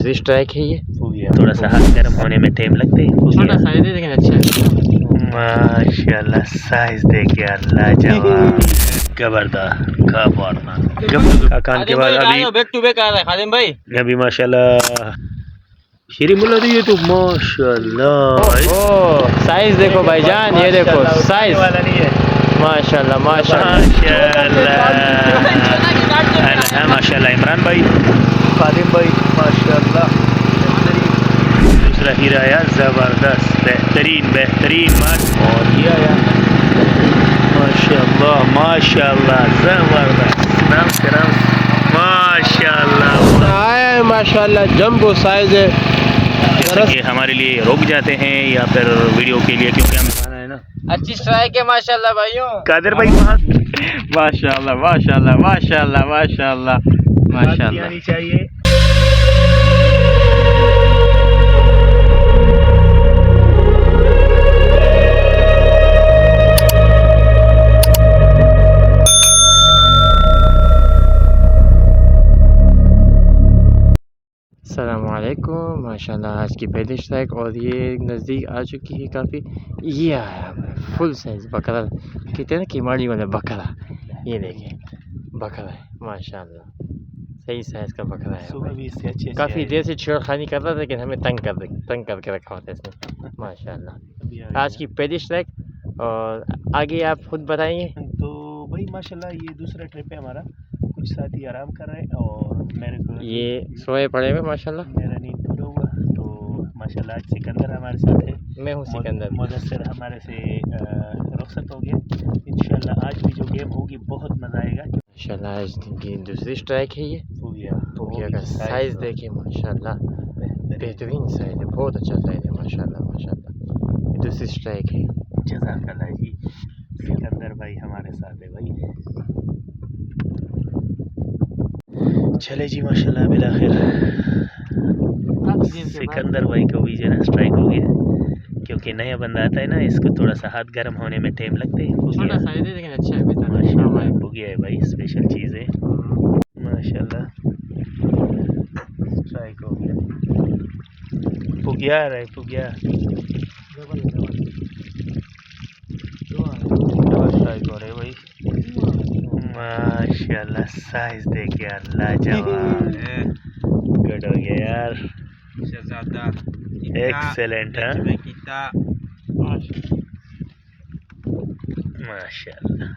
Strike है ये, थोड़ा सा हाथ गर्म होने में टाइम लगते हैं। छोटा साइज है लेकिन अच्छा है माशाल्लाह, साइज देखिए अल्लाह जवाब जबरदस्त का मारना कान के बाद अभी बैक टू बैक आ रहा है खादिम भाई। अभी माशाल्लाह श्री मुल्ला दी तो माशाल्लाह साइज देखो भाईजान, ये देखो साइज वाला नहीं है। माशाल्लाह माशाल्लाह माशाल्लाह इमरान भाई, खादिम भाई माशाल्लाह, दूसरा हीरा आया जबरदस्त बेहतरीन बेहतरीन और ये आया माशाल्लाह माशाल्लाह जबरदस्त नाम माशाल्लाह आया है माशाल्लाह, जंबो साइज है। कि हमारे लिए रुक जाते हैं या फिर वीडियो के लिए, क्योंकि हम है ना अच्छी स्ट्राइक है माशाल्लाह भाइयों। कादिर भाई माशाल्लाह माशाल्लाह माशाल्लाह माशाल्लाह माशाल्लाह आनी चाहिए। अस्सलामुअलैकुम माशाल्लाह, आज की पहली स्ट्राइक और ये नज़दीक आ चुकी है काफ़ी। ये आया फुल साइज बकरा, कहते हैं ना किमाड़ी वाला बकरा, ये देखिए बकरा है माशाल्लाह, सही साइज का बकरा है। काफ़ी देर से छेड़खानी कर रहा था लेकिन हमें तंग करके रखा होता है इसने माशाल्लाह। आज की पहली स्ट्राइक और आगे आप खुद बताएंगे। तो भाई माशाल्लाह ये दूसरा ट्रिप है हमारा, कुछ साथी आराम कर रहे हैं और मेरे को ये सोए पड़े हुए माशाल्लाह, मेरा नींद पूरा हुआ। तो माशाल्लाह आज सिकंदर हमारे साथ है, मैं हूँ सिकंदर, मुदस्सिर हमारे से रुखसत हो गया। इंशाल्लाह आज भी जो गेम होगी बहुत मज़ा आएगा। माशाल्लाह आज की दूसरी स्ट्राइक है ये। पुगिया का साइज देखिए माशाल्लाह, बेहतरीन साइज है, बहुत अच्छा साइज है माशाल्लाह माशाल्लाह। ये दूसरी स्ट्राइक है। जज़ाकल्लाह जी, सिकंदर भाई हमारे साथ है भाई। चले जी माशाल्लाह बिलाखिर सिकंदर भाई को भी जो है ना स्ट्राइक हो गया, क्योंकि नया बंदा आता है ना, इसको थोड़ा सा हाथ गर्म होने में टाइम लगते हैं। छोटा साइज है लेकिन अच्छा है माशाल्लाह हो गया है भाई, स्पेशल चीज़ है माशाल्लाह, स्ट्राइक हो गया। पुगिया रहा है पुगिया, स्ट्राइक हो रहे भाई माशाल्लाह, साइज देखिए अल्लाह जवाब गुड हो गया यार, एक्सेलेंट है माशाल्लाह।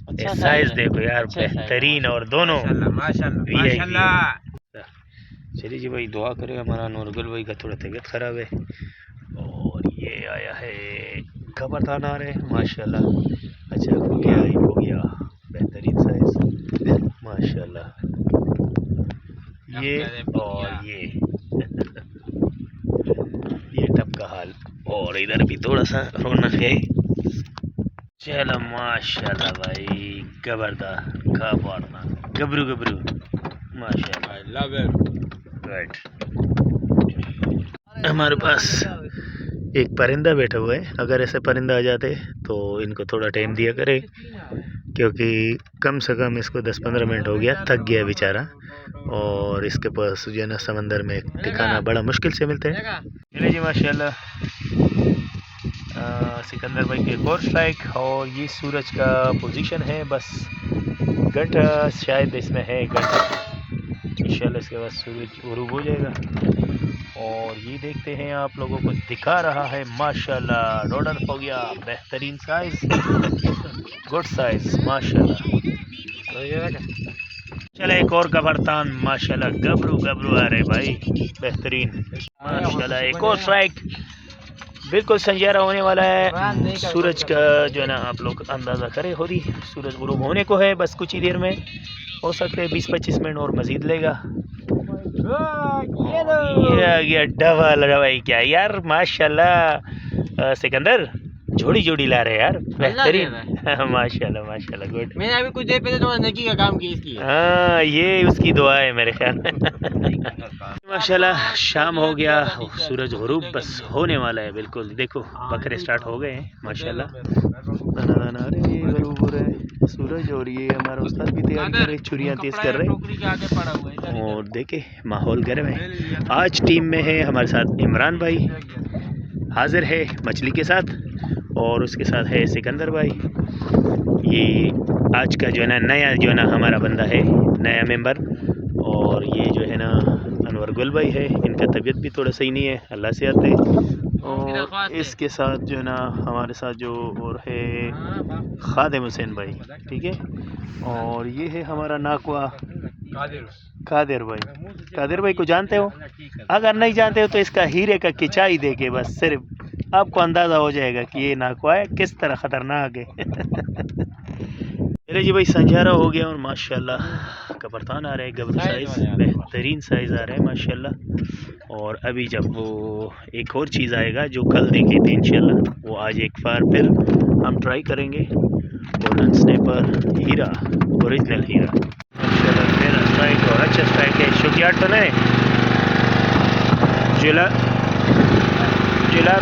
अच्छा साइज देखो यार बेहतरीन, और दोनों माशाल्लाह। चलिए जी भाई दुआ करें, हमारा नूरगुल भाई का थोड़ा तबीयत ख़राब है और ये आया है खबरदार आ रहे माशाल्लाह। अच्छा हो गया बेहतरीन साइज माशाल्लाह। ये और ये टप का हाल, और इधर भी थोड़ा सा रौनक है। चलो माशाल्लाह भाई जबरदस्त का मारना गबरू माशाल्लाह गुड। हमारे पास एक परिंदा बैठा हुआ है, अगर ऐसे परिंदा आ जाते तो इनको थोड़ा टाइम दिया करे, क्योंकि कम से कम इसको 10-15 मिनट हो गया, थक गया बेचारा, और इसके पास जो है ना समंदर में ठिकाना बड़ा मुश्किल से मिलता है। चलिए जी माशाल्लाह, सिकंदर भाई की एक और स्ट्राइक, और ये सूरज का पोजीशन है, बस घंटा शायद इसमें है, घंटा इंशाल्लाह इसके बाद सूरज गुरूब हो जाएगा। और ये देखते हैं आप लोगों को दिखा रहा है माशाल्लाह, रोडन हो गया बेहतरीन साइज, गुड साइज माशाल्लाह। चले एक और कबरतान माशाल्लाह, गबरू आ रहे भाई बेहतरीन माशाल्लाह। एक और स्ट्राइक, बिल्कुल संजारा होने वाला है। सूरज का जो है ना आप लोग अंदाज़ा करें, हो रही सूरज गुरूब होने को है, बस कुछ ही देर में, हो सकते हैं 20-25 मिनट और मज़ीद लेगा। ये आ गया डबल भाई, क्या यार माशाल्लाह। सिकंदर जोड़ी जोड़ी ला रहे हैं यार, बेहतरीन। माशाल्लाह माशाल्लाह, गुड। मैंने अभी कुछ देर पहले थोड़ा नेकी का काम किया इसकी। हाँ, ये उसकी दुआ है मेरे ख्याल में। माशाल्लाह शाम हो गया, सूरज गुरूब बस होने वाला है बिल्कुल। देखो बकरे स्टार्ट हो गए हैं माशाल्लाह। अरे गुरूब हो रहा है सूरज, और ये हमारा उस्ताद भी तैयार कर रहे, छुरियाँ तेज कर रहे। और देखे माहौल गर्म है। आज टीम में है हमारे साथ इमरान भाई हाजिर है मछली के साथ, और उसके साथ है सिकंदर भाई। ये आज का जो है ना नया जो है ना हमारा बंदा है, नया मेंबर। और ये जो है ना अनवर गुल भाई है, इनका तबीयत भी थोड़ा सही नहीं है, अल्लाह से आते। और इसके साथ जो है ना हमारे साथ जो और है खादिम हुसैन भाई, ठीक है। और ये है हमारा नाकवा कादिर भाई। कादिर भाई को जानते हो? अगर नहीं जानते हो तो इसका हीरे का किचाई देके बस सिर्फ आपको अंदाज़ा हो जाएगा कि ये नाकवा है किस तरह ख़तरनाक है। चले जी भाई, संजारा हो गया और माशाल्लाह कबरतान आ रहे हैं, गबरू साइज़, बेहतरीन साइज़ आ रहा है माशाल्लाह। और अभी जब वो एक और चीज़ आएगा जो कल देखे थे इंशाल्लाह, वो आज एक बार फिर हम ट्राई करेंगे। गोल्डन स्नैपर हीरा, ओरिजिनल हीरा माशाल्लाह। मेरा स्ट्राइक और अच्छा स्ट्राइक है। शुक्रियाट तो नहीं जुलार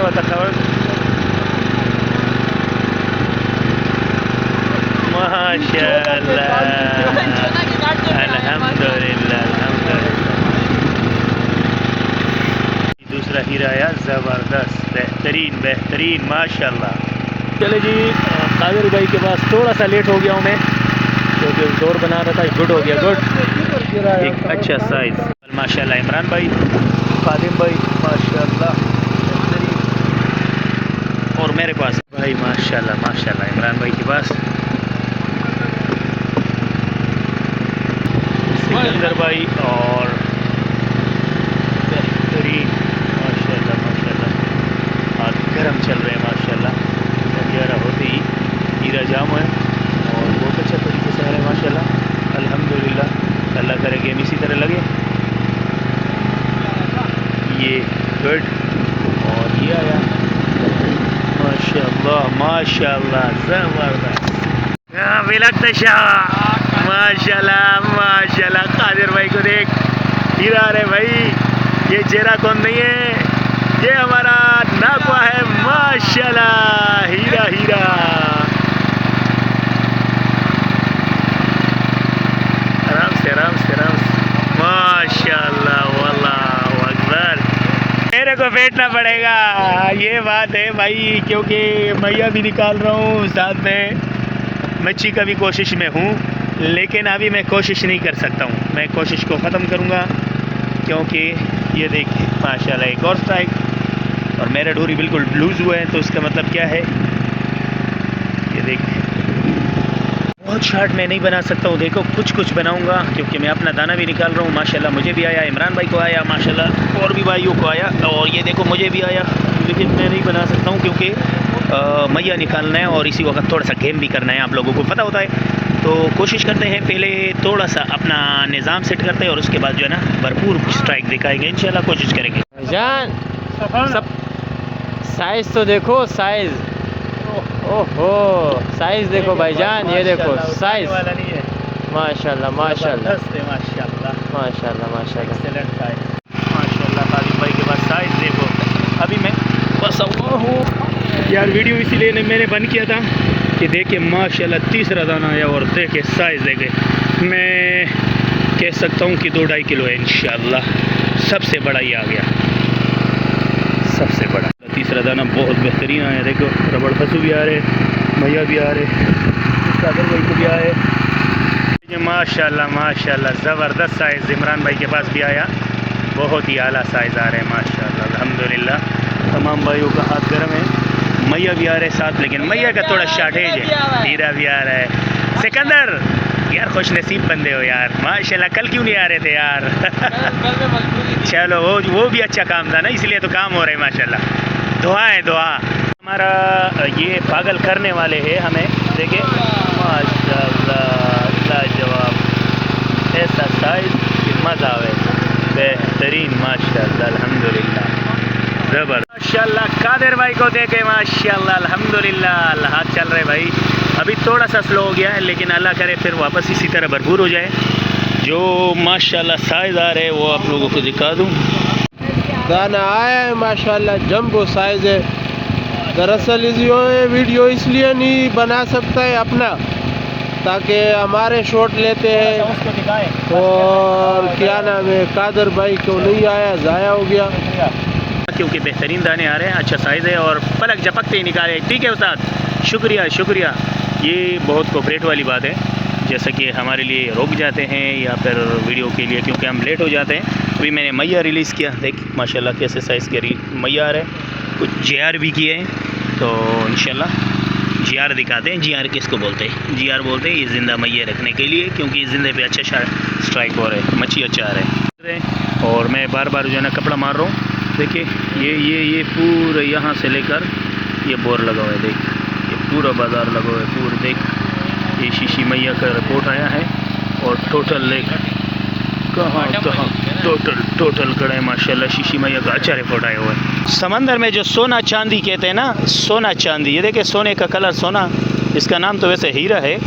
व तखवर माशाल्लाह, अल्हम्दुलिल्लाह अल्हम्दुलिल्लाह। दूसरा हीरा आया, ज़बरदस्त, बेहतरीन बेहतरीन माशाल्लाह। चले जी, कादिर भाई के पास थोड़ा सा लेट हो गया हूँ मैं, क्योंकि दौर बना रहा था। गुड हो गया, गुड, एक अच्छा साइज माशाल्लाह। इमरान भाई, खादिम भाई माशाल्लाह, और मेरे पास भाई माशाल्लाह माशाल्लाह इमरान भाई के पास सिकंदर भाई, और बेहतरीन माशाल्लाह माशाल्लाह। हाथ गर्म चल रहे हैं माशाल्लाह। संजारा होते ही हीरा जाम है और बहुत अच्छा तरीके से आ रहा है माशाल्लाह, अल्हम्दुलिल्लाह। अल्लाह करे गेम इसी तरह लगे। ये गुड, और ये आया माशाल्लाह माशाल्लाह, ज़बरदस्त माशाल्लाह माशाल्लाह। कादिर भाई को देख, हीरा रे भाई, ये चेहरा कौन नहीं है, ये हमारा नाकवा है माशाल्लाह, हीरा हीरा। आराम से आराम से आराम से माशाल्लाह, वल्लाहु अकबर। मेरे को बैठना पड़ेगा, ये बात है भाई, क्योंकि मैया भी निकाल रहा हूँ, साथ में मच्छी का भी कोशिश में हूँ, लेकिन अभी मैं कोशिश नहीं कर सकता हूँ। मैं कोशिश को ख़त्म करूँगा, क्योंकि ये देखिए माशाल्लाह एक और स्ट्राइक, और मेरा डोरी बिल्कुल लूज़ हुआ है, तो इसका मतलब क्या है, ये देखिए। बहुत शार्ट मैं नहीं बना सकता हूँ, देखो कुछ कुछ बनाऊँगा, क्योंकि मैं अपना दाना भी निकाल रहा हूँ माशाल्लाह। मुझे भी आया, इमरान भाई को आया माशाल्लाह, और भी भाइयों को आया, और ये देखो मुझे भी आया, लेकिन मैं नहीं बना सकता हूँ क्योंकि मैया निकालना है और इसी वक्त थोड़ा सा गेम भी करना है, आप लोगों को पता होता है। तो कोशिश करते हैं पहले थोड़ा सा अपना निज़ाम सेट करते हैं, और उसके बाद जो है ना भरपूर स्ट्राइक दिखाएंगे इंशाल्लाह, कोशिश करेंगे। जान सब साइज़ तो देखो, साइज़, ओहो साइज़ देखो भाईजान, ये देखो साइज़ माशाल्लाह माशाल्लाह माशाल्लाह माशाल्लाह, एक्सेलेंट साइज माशाल्लाह। खादिम भाई के पास साइज देखो। अभी मैं बस हुआ हूँ यार, वीडियो इसीलिए मैंने बंद किया था कि देखे माशाल्लाह तीसरा दाना आया, और देखे साइज देखे, मैं कह सकता हूँ कि 2-2.5 किलो है इंशाल्लाह। सबसे बड़ा ही आ गया, सबसे बड़ा तीसरा दाना बहुत बेहतरीन आया। देखो रबड़ फंसू भी आ रहे, मैया भी आ रहे, कादिर भाई को भी आए माशाल्लाह माशाल्लाह, ज़बरदस्त साइज़ इमरान भाई के पास भी आया, बहुत ही आला साइज़ आ रहे हैं माशाल्लाह अल्हम्दुलिल्लाह। तमाम भाइयों का हाथ गर्म है। मैया भी आ रहे साथ, लेकिन मैया का थोड़ा शार्टेज है। हीरा भी आ रहा है। सिकंदर यार खुश नसीब बंदे हो यार माशाल्लाह, कल क्यों नहीं आ रहे थे यार? चलो वो भी अच्छा काम था ना, इसलिए तो काम हो रहे हैं माशाल्लाह। दुआ है दुआ। हमारा ये पागल करने वाले हैं हमें, देखिए माशाल्लाह लाजवाब, ऐसा साइज मज़ा आवे, बेहतरीन माशाल्लाह अल्हम्दुलिल्लाह, ज़बरदस्त माशाल्लाह कादिर भाई को देखे माशाल्लाह अल्हम्दुलिल्लाह हाथ चल रहे भाई। अभी थोड़ा सा स्लो हो गया है लेकिन अल्लाह करे फिर वापस इसी तरह भरपूर हो जाए। जो माशाल्लाह साइज़ आ रहे हैं वो आप लोगों को दिखा दूँ। दाना आया है माशाल्लाह, जंबो साइज़ है। दरअसल ये वीडियो इसलिए नहीं बना सकता है अपना, ताकि हमारे शॉट लेते हैं और क्या नाम है कादर भाई को नहीं आया, ज़ाया हो गया। क्योंकि बेहतरीन दाने आ रहे हैं, अच्छा साइज़ है और पलक झपकते ही निकाले। ठीक है उस्ताद, शुक्रिया शुक्रिया। ये बहुत कोऑपरेट वाली बात है, जैसा कि हमारे लिए रुक जाते हैं या फिर वीडियो के लिए क्योंकि हम लेट हो जाते हैं। अभी मैंने मैया रिलीज़ किया, देख माशाल्लाह कैसे साइज़ के मैया आ रहे हैं। कुछ JR भी किए हैं, तो इंशाल्लाह GR दिखाते हैं। GR किसको बोलते हैं? GR बोलते हैं ये ज़िंदा मैया रखने के लिए, क्योंकि इस ज़िंदे पे अच्छा स्ट्राइक हो रहा है, मच्छी अच्छा आ रहा है। और मैं बार बार जो है ना कपड़ा मार रहा हूँ। देखिए ये पूरे यहाँ से लेकर ये बोर लगा हुआ है, देख ये पूरा बाज़ार लगा हुआ है पूरा। देख ये शीशी मैया का रिपोर्ट आया है और टोटल लेक कहाँ टोटल कड़े माशाल्लाह शीशी मैया का अच्छा रिपोर्ट आया हुआ है। समंदर में जो सोना चांदी कहते हैं ना, सोना चांदी, ये देखे सोने का कलर सोना, इसका नाम तो वैसे हीरा है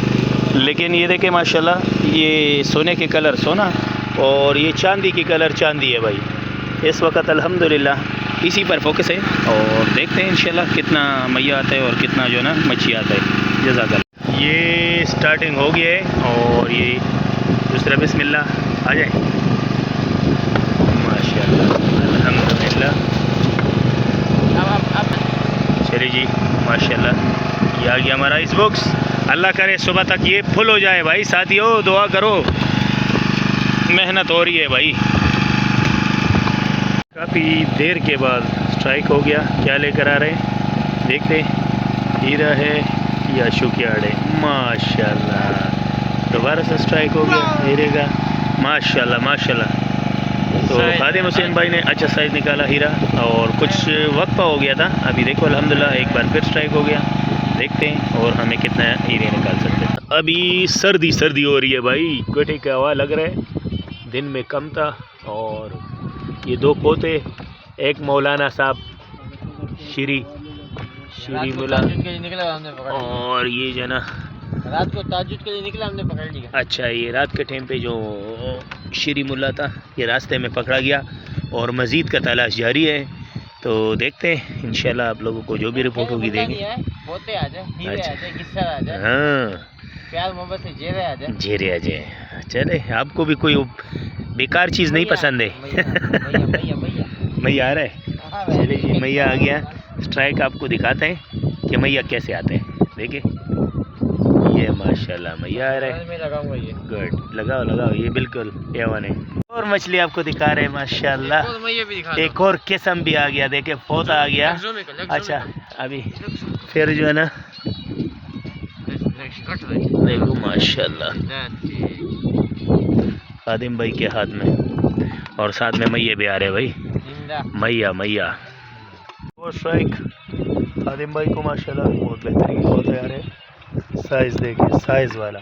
लेकिन ये देखे माशाल्लाह ये सोने के कलर सोना और ये चांदी की कलर चांदी है भाई। इस वक्त अल्हम्दुलिल्लाह इसी पर फोकस है और देखते हैं इंशाल्लाह कितना मैया आता है और कितना जो है ना मच्छी आता है। जज़ाकल्लाह। ये स्टार्टिंग हो गई है और ये दूसरा बिस्मिल्लाह आ जाए माशाल्लाह अल्हम्दुलिल्लाह। चलिए जी माशाल्लाह ये आ गया हमारा आइस बॉक्स। अल्लाह करे सुबह तक ये फुल हो जाए भाई। साथियों दुआ करो, मेहनत हो रही है भाई। काफ़ी देर के बाद स्ट्राइक हो गया। क्या लेकर आ रहे हैं देखते, हीरा है या शुक्याड़ है। माशाल्लाह दोबारा से स्ट्राइक हो गया हीरे का, माशाल्लाह माशाल्लाह। तो खादिम हुसैन भाई ने अच्छा साइज़ निकाला हीरा और कुछ वक्फा हो गया था। अभी देखो अल्हम्दुलिल्लाह एक बार फिर स्ट्राइक हो गया। देखते हैं और हमें कितना हीरे निकाल सकते हैं। अभी सर्दी हो रही है भाई, गोटे का हवा लग रहा है। दिन में कम था और ये दो पोते, एक मौलाना साहब श्री मुला और ये जो ना रात को ताजुद के लिए निकला, हमने पकड़ लिया। अच्छा ये रात के टाइम पे जो श्री मुला था ये रास्ते में पकड़ा गया और मज़ीद का तलाश जारी है। तो देखते हैं इंशाल्लाह आप लोगों को जो भी रिपोर्ट होगी देंगे। हाँ प्यार मोहब्बत से जेरे आ जाए। चले आपको भी कोई बेकार चीज़ नहीं पसंद है। मैया आ रहा है। चले जी मैया आ गया। स्ट्राइक आपको दिखाते हैं कि मैया कैसे आते हैं। देखिए ये माशाल्लाह मैया आ रहा है। गुड, लगाओ ये बिल्कुल एवन है। और मछली आपको दिखा रहे हैं माशाल्लाह। एक और किस्म भी आ गया, देखे पोता आ गया। अच्छा अभी फिर जो है ना देखो माशाल्लाह खादिम भाई के हाथ में और साथ में मैये भी आ रहे भाई। मैया और स्ट्राइक खादिम भाई को माशाल्लाह बहुत बेहतरीन होते आ रहे। साइज देखिए साइज वाला।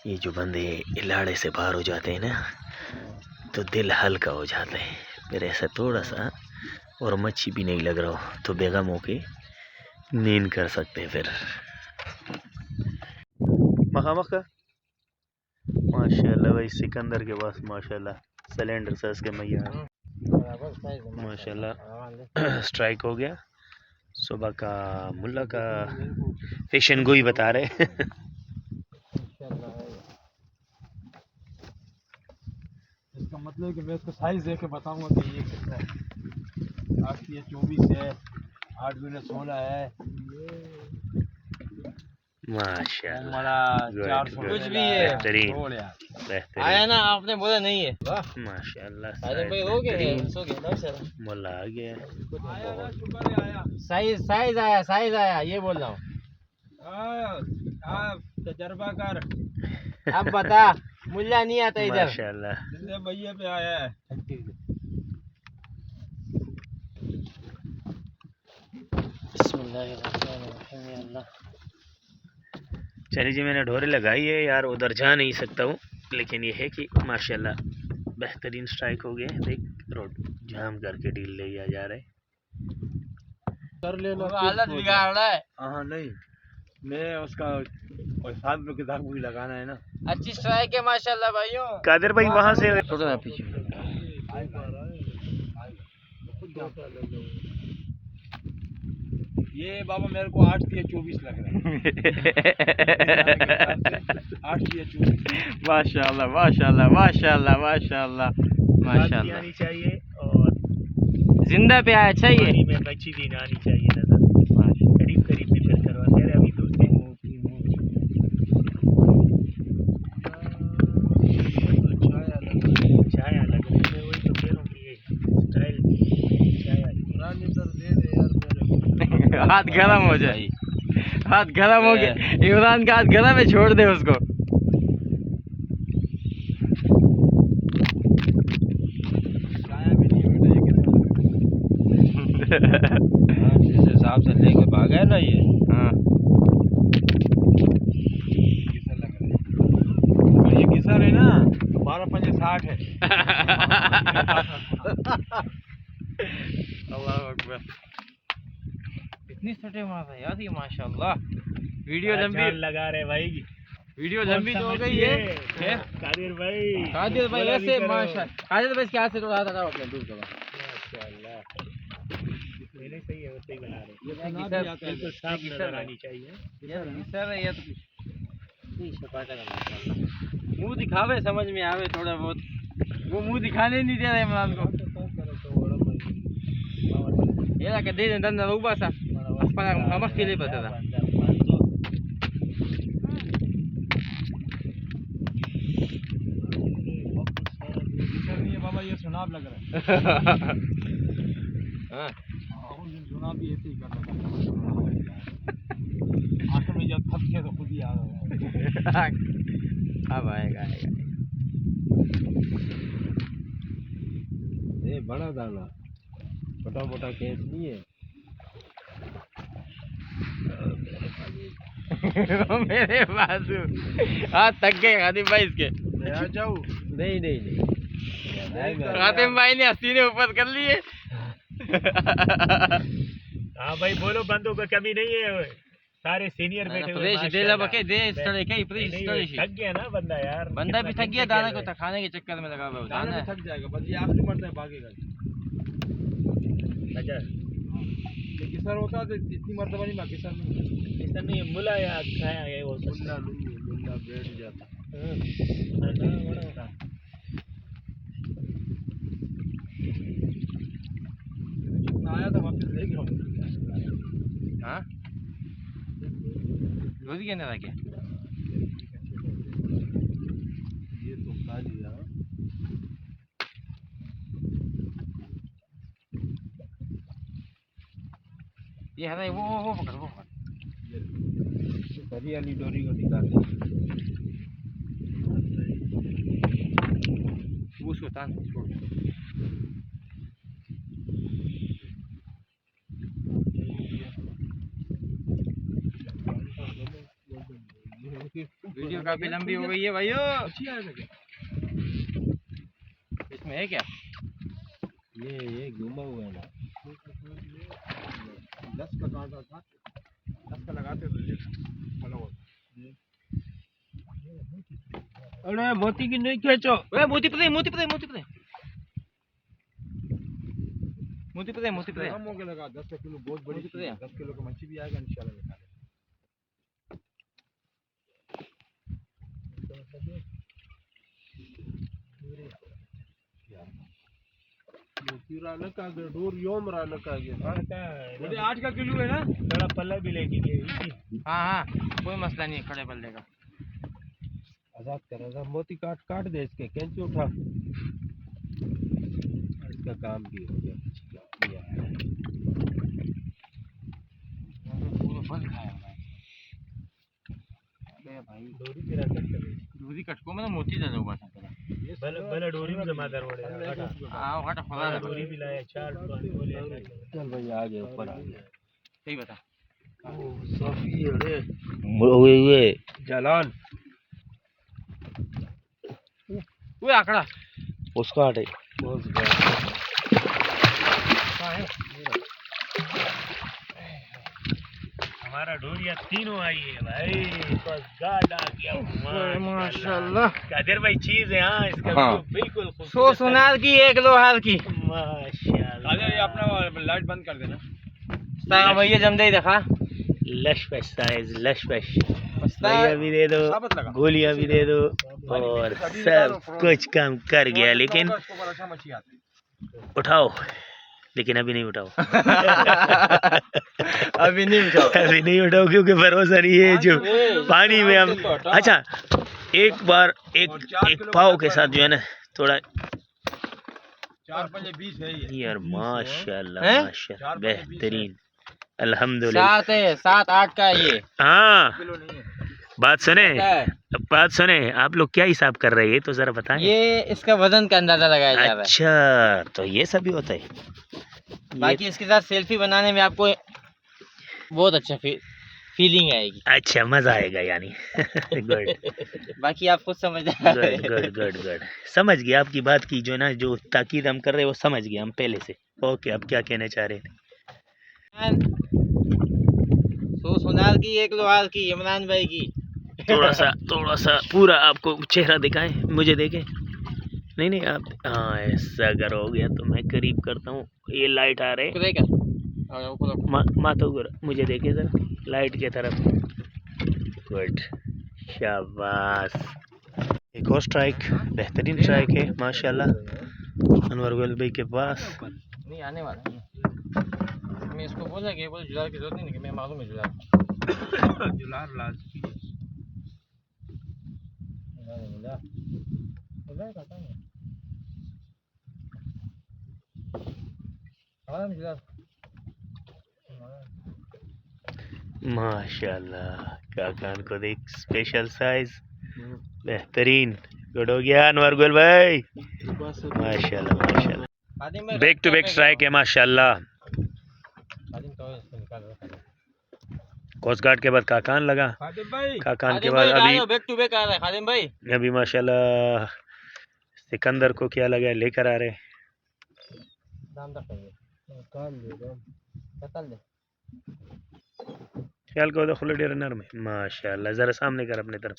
ये जो बंदे इलाड़े से बाहर हो जाते हैं ना तो दिल हल्का हो जाता है। फिर ऐसा थोड़ा सा और मच्छी भी नहीं लग रहा हो तो बेगम होके नींद कर सकते हैं। फिर मखा माशाल्लाह भाई सिकंदर के पास माशाल्लाह सिलेंडर से इसके मैया माशाल्लाह स्ट्राइक हो गया। सुबह का मुल्ला का फिशन गोई बता रहे। इसका मतलब कि मैं इसको साइज देख के बताऊंगा कि ये कितना है। 8 ये 24 है, 8 दूने 16 है। माशाल्लाह 400 कुछ भी है। बेहतरीन आया ना, आपने बोला नहीं है। माशाल्लाह अरे भाई हो गए सो गया मुल्ला आ गया। साइज आया ये बोल रहा हूँ। तजर्बा कर अब बता। मुल्ला नहीं आता इधर माशाल्लाह भैया पे आया है। चलिए जी, मैंने ढोरे लगाई है यार, उधर जा नहीं सकता हूँ, लेकिन ये है कि माशाल्लाह बेहतरीन स्ट्राइक हो गया है। देख रोड जाम करके डील ले जा रहे कर लेना, हालत बिगाड़ रहा है। हाँ नहीं, मैं उसका और 7 रुपये की दाग भी लगाना है ना। अच्छी स्ट्राइक है माशाल्लाह भाइयों। कादिर भाई वहाँ से थोड़ा ना पीछे। ये बाबा मेरे को 8 दिया 24 लग रहा है। 8 दिया 24। माशाल्लाह माशाल्लाह माशाल्लाह माशाल्लाह माशाल्लाह। आनी चाहिए और जिंदा पे आया चाहिए। पानी में मच्छी भी ना आनी चाहिए नजर। करीब करीब में फिर करवा दे रहे अभी दूसरे छाया लग रही है, वही तो कह रहा हूँ कि ये स्टाइल छाया हाथ गरम हो जाए, हाथ गरम हो गया, इमरान का हाथ गरम है, छोड़ दे उसको। जिस हिसाब से लेके भागा है ना ये, हाँ किसर लग रहा है। और ये किसर है ना 12×5 60 है। अल्लाह अकबर, इतनी सटे मार है यार ये माशाल्लाह। वीडियो लंबी लगा रहे भाई, वीडियो लंबी तो हो गई है। कादिर भाई वैसे माशाल्लाह कादिर भाई क्या से थोड़ा था अपने दूर करो माशाल्लाह, मैंने सही है, वैसे ही बना रहे। ये बिल्कुल साफ नजर आनी चाहिए यार सर ये तो मुंह दिखावे समझ में आवे थोड़ा बहुत, वो मुंह दिखाने नहीं दे रहे इमरान को। ये ला के दे दे दंदा ऊबा सा para mamá के लिए पता था। बाबा ये सुनाब लग रहा है। हाँ सुनाब भी ऐसे ही करता था। आंखों में जब थक गया तो खुद ही आ गया। अब आएगा आएगा। ये बड़ा दाना, छोटा मोटा केस नहीं है। मेरे बाजू हाँ थक गए खातिम भाई इसके। आ जाओ। नहीं नहीं नहीं, खातिम भाई ने हसीने ऊपर कर लिए। हाँ भाई बोलो, बंदों का कमी नहीं है, सारे सीनियर बैठे हुए प्रेश दे ला बके दे इस तरह के प्रेश इस तरह थक गया ना बंदा यार, बंदा भी थक गया, दाना को खाने के चक्कर में लगा हुआ है। दाना थक जाएगा, बस ये आखिरी मरता है भागेगा। अच्छा ये किसर होता तो इतनी मरतबा नहीं मैं किसर नहीं। ऐसा नहीं है, मुला या खाया है वो मुल्ला नहीं है, मुल्ला बैठ जाता। आया था वापस ले गया। हाँ रोज कहने लगे ये तो खा लिया। ये है वो पकड़ वो पकड़ सरी वाली डोरी को निकाल वो सुल्तान छोड़। वीडियो काफी लंबी हो गई है भाइयों। अच्छी आया था क्या? इसमें है क्या? ये घूमा हुआ है ना, 10 का कांटा था, 10 का लगाते तो अरे मोती की नहीं खींचो। मोती पते कम हो गया लगा 10 किलो, बहुत बड़ी चीज़ है। 10 किलो का मच्छी भी आएगा इंशाल्लाह निकाले। मुझे 8 का किलो है ना, थोड़ा पल्ला भी लेके गए। हाँ कोई मसला नहीं, खड़े पल्ले का आजाद करेगा। मोती काट दे इसके, कैंची उठा, इसका काम भी हो गया। भाई डोरी तेरा कट दूरी कटको में मोती दे दो बस। भले डोरी में जमा कर वड़े हाँ घाटा खोला डोरी भी लाया, 4 बोले। चल भाई आ गए, ऊपर आ गए। सही बता। सफी है हुए जालान वो आकड़ा उसको हटे। हमारा ढोलिया तीनों आई है भाई, बस गार्ड आ गया माशाल्लाह। कादिर भाई चीज है। हाँ इसका हाँ। बिल्कुल 100 सोनार की 1 लोहार की। माशाल्लाह। अरे ये अपना लाइट बंद कर देना। सारा भैया जमदे देखा लशपश साइज लशपश। मस्ता भैया भी दे दो, साबित लगा। गोलियां भी दे दो और सब कुछ काम कर गया। लेकिन उठाओ, लेकिन अभी नहीं उठाओ। अभी नहीं उठाओ। अभी नहीं उठाओ क्योंकि भरोसा नहीं है जो पानी में हम। अच्छा एक बार एक पाव के साथ जो है ना थोड़ा 4-5-20 है ये। यार माशाल्लाह हैं? माशाल्लाह बेहतरीन अल्हम्दुलिल्लाह। 7-8 का ये। हाँ किलो नहीं है। बात सुने, बात सुने, आप लोग क्या हिसाब कर रहे हैं तो जरा बताएं। ये इसका वजन का अंदाजा लगाया जा रहा है। अच्छा तो ये सब भी होता है। बाकी इसके साथ सेल्फी बनाने में आपको बहुत अच्छा फीलिंग आएगी। अच्छा मजा आएगा यानी। गुड बाकी आप खुद समझ गुड गुड गुड गुड समझ गया आपकी बात की जो ना जो ताकीद हम कर रहे हैं वो समझ गए हम पहले से। ओके अब क्या कहना चाह रहे हैं। 100 सोनार की 1 लोहार की इमरान भाई की। थोड़ा सा पूरा आपको चेहरा दिखाएं, मुझे देखें। नहीं नहीं आप हाँ ऐसा अगर हो गया तो मैं करीब करता हूँ। ये लाइट आ रहे मातो गुर मुझे देखे जरा लाइट की तरफ। गुड शाबाश। एक और स्ट्राइक बेहतरीन स्ट्राइक है माशाल्लाह अनवर गोल भाई के पास। नहीं आने वाला है। मैं इसको बोला कि बोले जुलार की जरूरत नहीं कि मैं मालूम है जुलार। जुलार लाजमी है। माशाल्लाह काकान को देख स्पेशल साइज बेहतरीन। गुड हो गया अनवर गोल भाई माशाल्लाह माशाल्लाह। बैक टू बैक स्ट्राइक है माशाल्लाह। कोस्ट गार्ड के बाद काकान लगा, काकान के बाद अभी बैक टू बैक आ रहा है खादिम भाई। अभी माशाल्लाह सिकंदर को क्या लगा लेकर आ रहे। ख्याल करो तो खुले रनर में माशाल्लाह। जरा सामने कर अपने तरफ।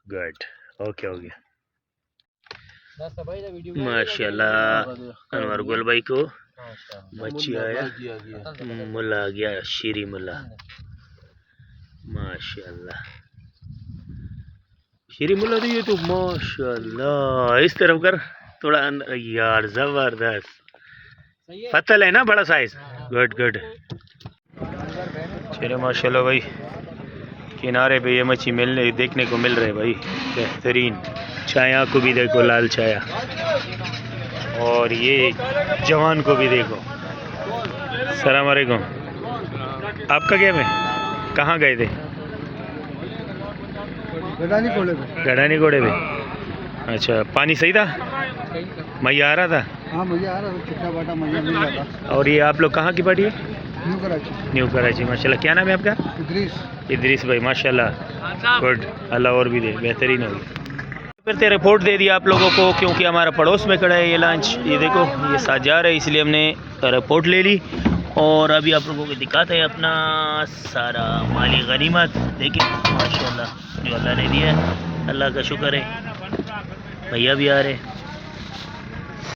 गुड ओके हो गया माशाल्लाह। अनवर गोल भाई को मच्छी आया, मुल्ला आ गया शीरी मुल्ला माशाल्लाह। शीरी मुल्ला तो ये तो माशाल्लाह इस तरफ कर थोड़ा अंदर यार जबरदस्त पत्तल है ना बड़ा साइज। गुड गुड चलो माशाल्लाह भाई किनारे पे ये मच्छी मिलने देखने को मिल रहे भाई बेहतरीन। छाया को भी देखो लाल छाया और ये जवान को भी देखो। सलाम अलैकुम। आपका गेम है कहाँ गए थे? गढ़ानी घोड़े पे। अच्छा पानी सही था? मैया आ रहा था? हाँ मैया आ रहा था, चिट्टा बाटा मैया मिल रहा था। और ये आप लोग कहाँ की पार्टी है? न्यू कराची माशाल्लाह। क्या नाम है आपका? इदरीस भाई माशाल्लाह। गुड अल्लाह और भी दे बेहतरीन होगी। फिर से रिपोर्ट दे दिया आप लोगों को क्योंकि हमारा पड़ोस में खड़ा है ये लॉन्च। ये देखो ये साथ जा रहे हैं इसलिए हमने रिपोर्ट ले ली और अभी आप लोगों को दिखाते हैं अपना सारा माली गनीमत। देखिए माशाल्लाह जो अल्लाह ने दिया है अल्लाह का शुक्र है। भैया भी आ रहे हैं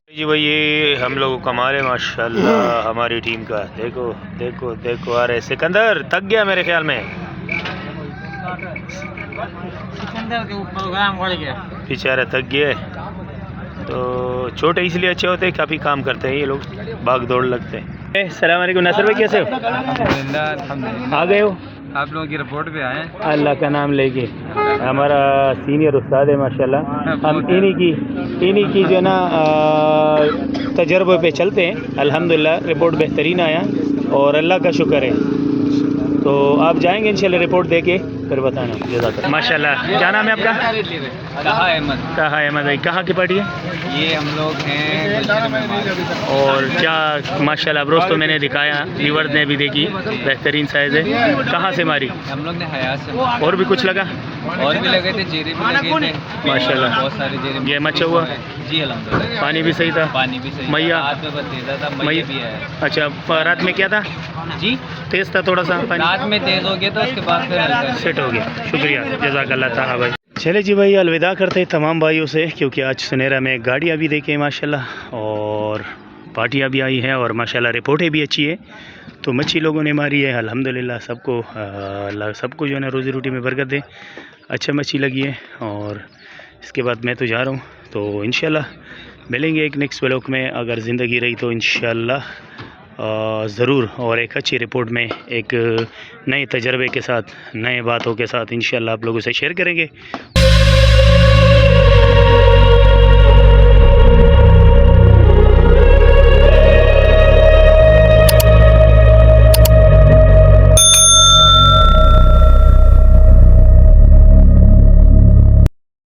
जी भाई। ये हम लोगों का माल है माशाल्लाह हमारी टीम का। देखो देखो देखो आ रहे। सिकंदर थक गया मेरे ख्याल में। सिकंदर के ऊपर प्रोग्राम बढ़ गया बेचारा थक गया है। तो छोटे इसलिए अच्छे होते हैं काफ़ी काम करते हैं ये लोग भाग दौड़ लगते हैं। सलाम अलैकुम नासिर भाई कैसे हो? अल्हम्दुलिल्लाह आ गए हो? आप लोगों की रिपोर्ट पे आए। अल्लाह का नाम लेके हमारा सीनियर उस्ताद है माशाल्लाह। हम इन्हीं की जो ना तजर्बे पे चलते हैं। अल्हम्दुलिल्लाह रिपोर्ट बेहतरीन आया और अल्लाह का शुक्र है। तो आप जाएंगे इंशाल्लाह रिपोर्ट देके फिर बताना। जज़ाकल्लाह। माशाल्लाह। क्या नाम है आपका? कहा अहमद। कहा अहमद भाई, कहाँ की पार्टी है? ये हम लोग हैं और क्या माशाल्लाह ब्रोस तो मैंने दिखाया, व्यूअर्स ने भी देखी, बेहतरीन साइज़ है। कहाँ से मारी? हम लोग ने हया से। और भी कुछ लगा? और भी लगे थे, जेरे भी लगे थे माशाल्लाह। बहुत सारे जेरे। ये मच्छा हुआ? जी अल्हम्दुलिल्लाह। पानी भी सही था? पानी भी सही। मैया? रात में बस तेज़ था, मैया भी है। अच्छा, रात में क्या था? जी तेज़ था थोड़ा सा पानी? रात में तेज़ हो गया तो उसके बाद फिर सेट हो गया। शुक्रिया, जज़ाकल्लाह ताला भाई। चले जी भाई, अलविदा करते हैं तमाम भाइयों से, क्योंकि आज सुनेरा में गाड़ियाँ भी देखें माशाल्लाह और पार्टियाँ भी आई हैं और माशाल्लाह रिपोर्टें भी अच्छी है। तो मच्छी लोगों ने मारी है अल्हम्दुलिल्लाह। सबको अल्लाह सबको जो है ना रोज़ी रोटी में बरकत दे। अच्छा मच्छी लगी है और इसके बाद मैं तो जा रहा हूँ। तो इंशाल्लाह मिलेंगे एक नेक्स्ट व्लॉग में, अगर ज़िंदगी रही तो इंशाल्लाह ज़रूर, और एक अच्छी रिपोर्ट में, एक नए तजर्बे के साथ, नए बातों के साथ इंशाल्लाह आप लोगों से शेयर करेंगे।